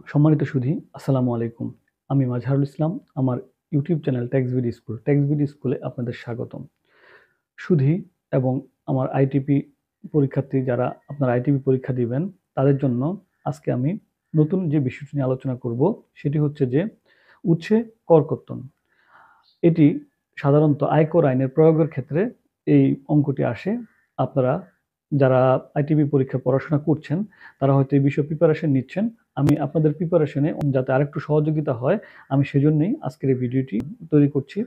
সম্মানিত সুধী, আসসালামু আলাইকুম। আমি মাজহারুল ইসলাম। আমার YouTube channel text school, text স্কুলে আপনাদের স্বাগতম। সুধী এবং আমার আইটিপি পরীক্ষার্থী যারা আপনারা আইটিপি পরীক্ষা দিবেন, তাদের জন্য আজকে আমি নতুন যে বিষয়টি নিয়ে আলোচনা করব, সেটি হচ্ছে যে উৎসে কর কর্তন। এটি সাধারণত আয়কর আইনের প্রয়োগের ক্ষেত্রে এই অঙ্কটি আসে। আপনারা যারা আইটিবি পরীক্ষা পড়াশোনা করছেন, তারা হয়তো এই বিষয়ে প্রিপারেশন নিচ্ছেন। আমি আপনাদের প্রিপারেশনে যাতে আরেকটু সহযোগিতা হয়, আমি সেজন্যই আজকের এই ভিডিওটি তৈরি করছি।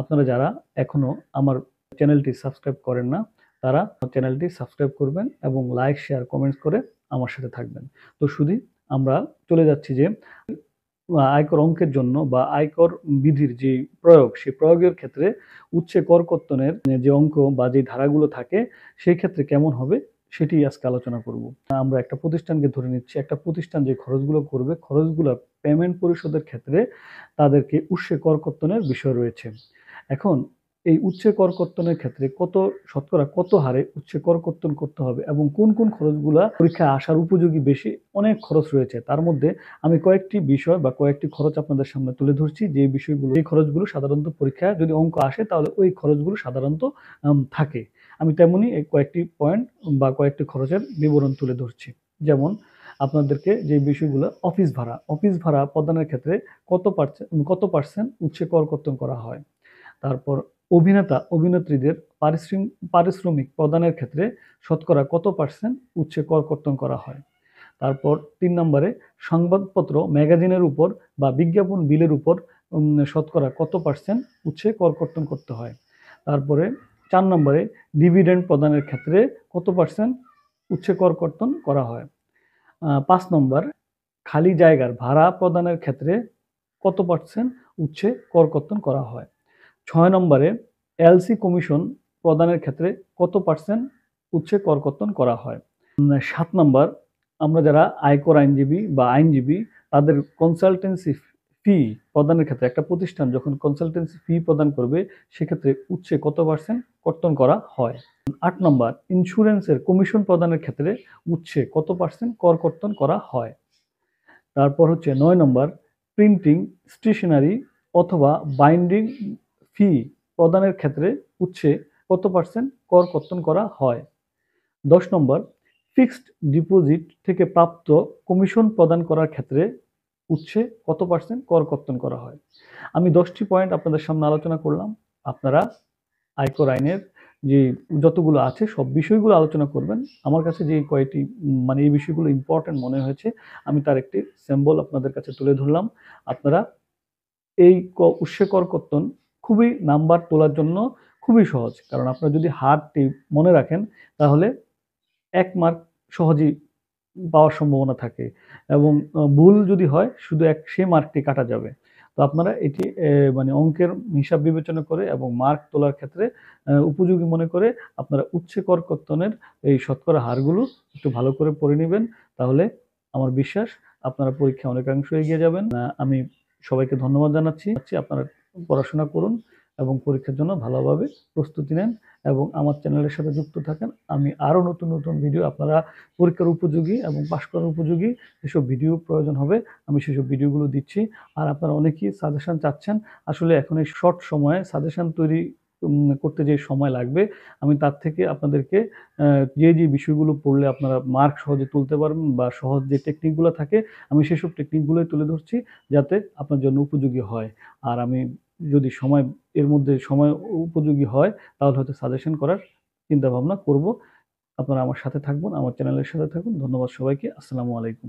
আপনারা যারা এখনো আমার চ্যানেলটি সাবস্ক্রাইব করেন না, তারা চ্যানেলটি সাবস্ক্রাইব করবেন এবং লাইক, শেয়ার, কমেন্টস করে আমার সাথে থাকবেন। তো শুধু আমরা চলে যাচ্ছি যে আয়কর অঙ্কের জন্য বা আয়কর বিধির যে প্রয়োগ, সেই প্রয়োগের ক্ষেত্রে উৎসে কর কর্তনের যে অঙ্ক বা যে ধারাগুলো থাকে, সেই ক্ষেত্রে কেমন হবে সেটি আজকে আলোচনা করব। আমরা একটা প্রতিষ্ঠানকে ধরে নিচ্ছি, একটা প্রতিষ্ঠান যে খরচগুলো করবে, খরচগুলো পেমেন্ট পরিশোধের ক্ষেত্রে তাদেরকে উৎসে কর কর্তনের বিষয় রয়েছে। এখন এই উৎসে কর কর্তনের ক্ষেত্রে শতকরা কত হারে উৎসে কর কর্তন করতে হবে এবং কোন কোন খরচগুলা পরীক্ষায় আসার উপযোগী বেশি, অনেক খরচ রয়েছে। তার মধ্যে আমি কয়েকটি বিষয় বা কয়েকটি খরচ আপনাদের সামনে তুলে ধরছি, যে বিষয়গুলো, এই খরচগুলো সাধারণত পরীক্ষায় যদি অঙ্ক আসে তাহলে ওই খরচগুলো সাধারণত থাকে। আমি তেমনি এই কয়েকটি পয়েন্ট বা কয়েকটি খরচের বিবরণ তুলে ধরছি। যেমন আপনাদেরকে যে বিষয়গুলো, অফিস ভাড়া প্রদানের ক্ষেত্রে কত পার্সেন্ট উৎসে কর কর্তন করা হয়। তারপর অভিনেত্রীদের পারিশ্রমিক প্রদানের ক্ষেত্রে শতকরা কত পার্সেন্ট উৎসে কর কর্তন করা হয়। তারপর ৩ নম্বরে সংবাদপত্র, ম্যাগাজিনের উপর বা বিজ্ঞাপন বিলের উপর শতকরা কত পার্সেন্ট উৎসে কর কর্তন করতে হয়। তারপরে ৪ নম্বরে ডিভিডেন্ড প্রদানের ক্ষেত্রে কত পার্সেন্ট উৎসে কর কর্তন করা হয়। ৫ নম্বর, খালি জায়গার ভাড়া প্রদানের ক্ষেত্রে কত পার্সেন্ট উৎসে কর কর্তন করা হয়। ৬ নম্বরে এলসি কমিশন প্রদানের ক্ষেত্রে কত পার্সেন্ট উৎসে কর কর্তন করা হয়। ৭ নম্বর, আমরা যারা আয়কর আইনজীবী বা আইনজীবী, তাদের কনসালটেন্সি ফি প্রদানের ক্ষেত্রে, একটা প্রতিষ্ঠান যখন কনসালটেন্সি ফি প্রদান করবে, সেক্ষেত্রে উৎসে কত পার্সেন্ট কর্তন করা হয়। ৮ নম্বর, ইন্স্যুরেন্সের কমিশন প্রদানের ক্ষেত্রে উৎসে কত পার্সেন্ট কর কর্তন করা হয়। তারপর হচ্ছে ৯ নম্বর, প্রিন্টিং, স্টেশনারি অথবা বাইন্ডিং ফি প্রদানের ক্ষেত্রে উৎসে কত পার্সেন্ট কর কর্তন করা হয়। ১০ নম্বর, ফিক্সড ডিপোজিট থেকে প্রাপ্ত কমিশন প্রদান করার ক্ষেত্রে উৎসে কত পার্সেন্ট কর কর্তন করা হয়। আমি ১০টি পয়েন্ট আপনাদের সামনে আলোচনা করলাম। আপনারা আয়কর আইনের যে যতগুলো আছে সব বিষয়গুলো আলোচনা করবেন। আমার কাছে যে কয়েকটি মানে এই বিষয়গুলো ইম্পর্টেন্ট মনে হয়েছে, আমি তার একটি স্যাম্পল আপনাদের কাছে তুলে ধরলাম। আপনারা এই উৎসে কর কর্তন খুবই নাম্বার তোলার জন্য খুবই সহজ। কারণ আপনারা যদি হারটি মনে রাখেন, তাহলে ১ মার্ক সহজেই পাওয়ার সম্ভাবনা থাকে এবং ভুল যদি হয় শুধু সেই মার্কটি কাটা যাবে। তো আপনারা এটি মানে অঙ্কের হিসাব বিবেচনা করে এবং মার্ক তোলার ক্ষেত্রে উপযোগী মনে করে আপনারা উৎসে কর কর্তনের এই শতকরা হারগুলো একটু ভালো করে পড়ে নিবেন। তাহলে আমার বিশ্বাস আপনারা পরীক্ষায় অনেকাংশ এগিয়ে যাবেন। আমি সবাইকে ধন্যবাদ জানাচ্ছি। আপনারা পড়াশোনা করুন এবং পরীক্ষার জন্য ভালোভাবে প্রস্তুতি নেন এবং আমার চ্যানেলের সাথে যুক্ত থাকেন। আমি আরো নতুন নতুন ভিডিও, আপনারা পরীক্ষার উপযোগী এবং পাস করার উপযোগী যেসব ভিডিও প্রয়োজন হবে, আমি সেসব ভিডিওগুলো দিচ্ছি। আর আপনারা অনেকেই সাজেশন চাচ্ছেন। আসলে এখন এই শর্ট সময়ে সাজেশন তৈরি করতে যে সময় লাগবে, আমি তার থেকে আপনাদেরকে যে বিষয়গুলো পড়লে আপনারা মার্ক সহজে তুলতে পারবেন বা সহজ যে টেকনিকগুলো থাকে, আমি সেসব টেকনিকগুলোই তুলে ধরছি যাতে আপনার জন্য উপযোগী হয়। আর আমি যদি এর মধ্যে সময় উপযোগী হয়, তাহলে হয়তো সাজেশন করার চিন্তা ভাবনা করব। আপনারা আমার সাথে থাকবেন, আমার চ্যানেলের সাথে থাকুন। ধন্যবাদ সবাইকে। আসসালামু আলাইকুম।